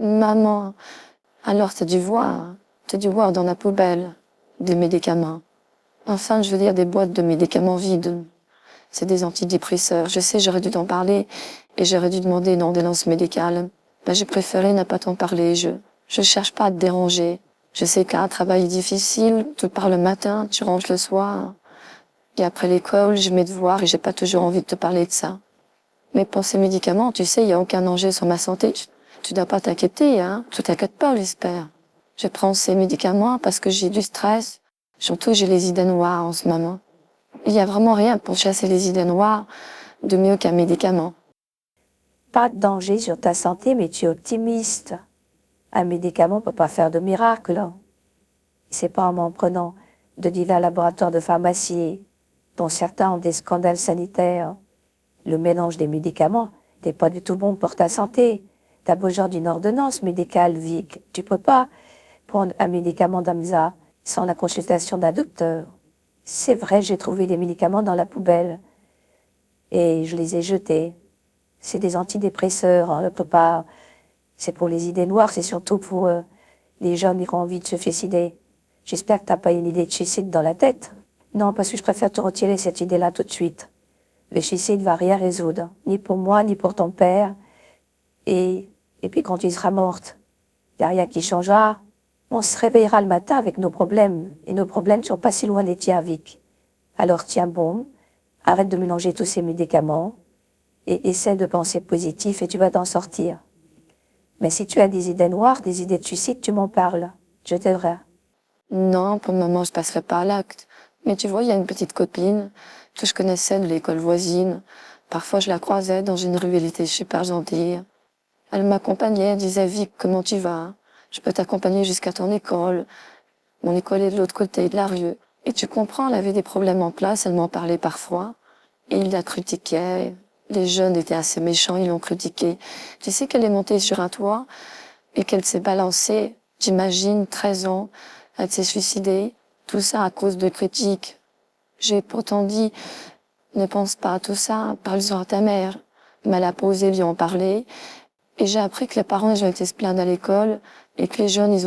Maman, alors t'as dû voir dans la poubelle des médicaments. Enfin, je veux dire des boîtes de médicaments vides. C'est des antidépresseurs. Je sais, j'aurais dû t'en parler et j'aurais dû demander une ordonnance médicale. Ben, j'ai préféré ne pas t'en parler. Je cherche pas à te déranger. Je sais qu'un travail difficile, tu pars le matin, tu rentres le soir. Et après l'école, j'ai mes devoirs et j'ai pas toujours envie de te parler de ça. Mais pour ces médicaments, tu sais, il y a aucun danger sur ma santé. Tu dois pas t'inquiéter, hein. Tu t'inquiètes pas, j'espère. Je prends ces médicaments parce que j'ai du stress. Surtout, j'ai les idées noires en ce moment. Il y a vraiment rien pour chasser les idées noires de mieux qu'un médicament. Pas de danger sur ta santé, mais tu es optimiste. Un médicament peut pas faire de miracle. C'est pas en m'en prenant de divers laboratoires de pharmacie, dont certains ont des scandales sanitaires. Le mélange des médicaments n'est pas du tout bon pour ta santé. T'as besoin d'une ordonnance médicale, Vic. Tu peux pas prendre un médicament d'Amza sans la consultation d'un docteur. C'est vrai, j'ai trouvé des médicaments dans la poubelle et je les ai jetés. C'est des antidépresseurs, on ne peut pas. C'est pour les idées noires, c'est surtout pour les jeunes qui ont envie de se suicider. J'espère que t'as pas une idée de suicide dans la tête. Non, parce que je préfère te retirer cette idée-là tout de suite. Le suicide va rien résoudre, ni pour moi, ni pour ton père. Et puis quand il sera morte, il n'y a rien qui changera. On se réveillera le matin avec nos problèmes. Et nos problèmes ne sont pas si loin des tiens, Vic. Alors tiens bon, arrête de mélanger tous ces médicaments et essaie de penser positif et tu vas t'en sortir. Mais si tu as des idées noires, des idées de suicide, tu m'en parles. Je t'aiderai. Non, pour le moment, je passerai pas à l'acte. Mais tu vois, il y a une petite copine que je connaissais de l'école voisine. Parfois, je la croisais dans une rue, elle était super gentille. Elle m'accompagnait, elle disait, Vic, comment tu vas? Je peux t'accompagner jusqu'à ton école. Mon école est de l'autre côté de la rue. Et tu comprends, elle avait des problèmes en place, elle m'en parlait parfois. Et il la critiquait. Les jeunes étaient assez méchants, ils l'ont critiquée. Tu sais qu'elle est montée sur un toit et qu'elle s'est balancée, j'imagine, 13 ans. Elle s'est suicidée. Tout ça à cause de critiques. J'ai pourtant dit, ne pense pas à tout ça, parle-en à ta mère. Mais elle a pas osé lui en parler. Et j'ai appris que les parents, ils ont été se plaindre à l'école et que les jeunes, ils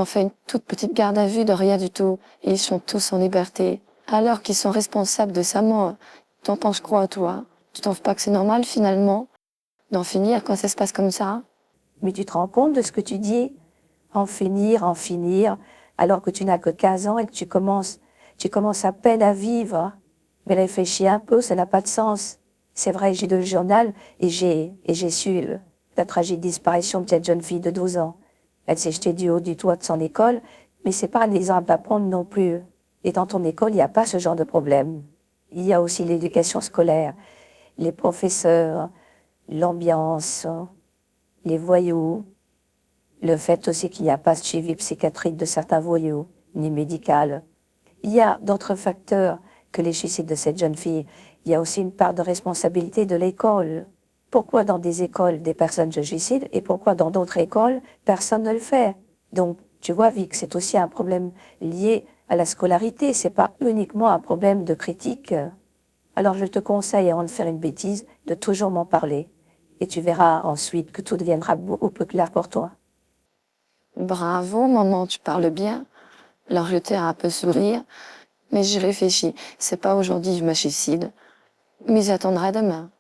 ont fait une toute petite garde à vue de rien du tout. Et ils sont tous en liberté. Alors qu'ils sont responsables de sa mort. T'en penses quoi, toi? Tu trouves pas que c'est normal, finalement, d'en finir quand ça se passe comme ça? Mais tu te rends compte de ce que tu dis? En finir, alors que tu n'as que 15 ans et que tu commences à peine à vivre. Mais réfléchis un peu, ça n'a pas de sens. C'est vrai, j'ai lu le journal et j'ai su la tragique disparition de cette jeune fille de 12 ans. Elle s'est jetée du haut du toit de son école, mais c'est pas un exemple à prendre non plus. Et dans ton école, il n'y a pas ce genre de problème. Il y a aussi l'éducation scolaire, les professeurs, l'ambiance, les voyous, le fait aussi qu'il n'y a pas de suivi psychiatrique de certains voyous, ni médical. Il y a d'autres facteurs que les suicides de cette jeune fille. Il y a aussi une part de responsabilité de l'école. Pourquoi dans des écoles des personnes se suicident et pourquoi dans d'autres écoles personne ne le fait? Donc, tu vois, Vic, c'est aussi un problème lié à la scolarité. C'est pas uniquement un problème de critique. Alors, je te conseille, avant de faire une bêtise, de toujours m'en parler. Et tu verras ensuite que tout deviendra beaucoup plus clair pour toi. Bravo, maman, tu parles bien. Alors j'étais un peu sourire, mais j'y réfléchis. C'est pas aujourd'hui que je me suicide, mais j'attendrai demain.